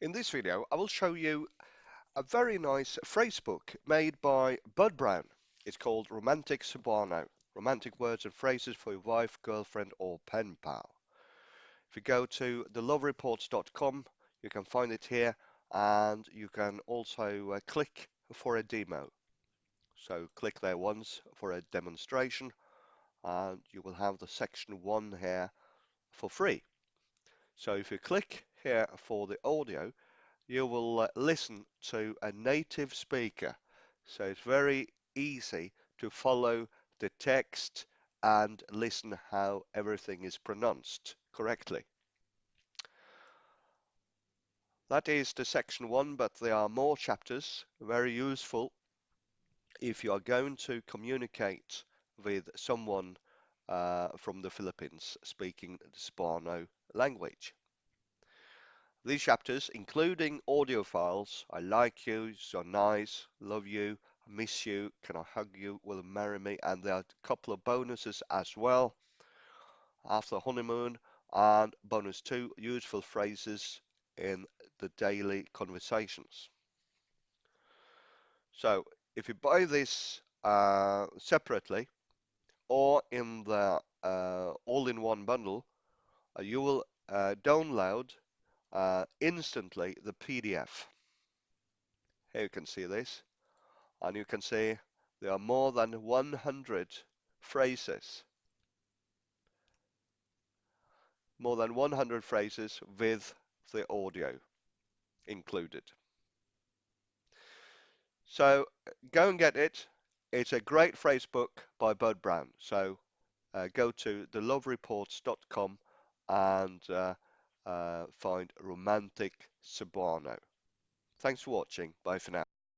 In this video, I will show you a very nice phrasebook made by Bud Brown. It's called Romantic Cebuano, Romantic Words and Phrases for Your Wife, Girlfriend or Pen Pal. If you go to thelovereports.com, you can find it here and you can also click for a demo. So click there once for a demonstration and you will have the section 1 here for free. So if you click here for the audio, you will listen to a native speaker. So it's very easy to follow the text and listen how everything is pronounced correctly. That is the section 1, but there are more chapters, very useful if you are going to communicate with someone from the Philippines speaking the Cebuano language. These chapters, including audio files, I like you, so nice, love you, I miss you, can I hug you, will you marry me, and there are a couple of bonuses as well after honeymoon, and bonus 2, useful phrases in the daily conversations. So if you buy this separately or in the all-in-one bundle, you will download instantly the PDF. Here you can see this, and you can see there are more than 100 phrases, more than 100 phrases with the audio included. So go and get it. It's a great phrase book by Bud Brown. So go to thelovereports.com and find Romantic Cebuano. Thanks for watching. Bye for now.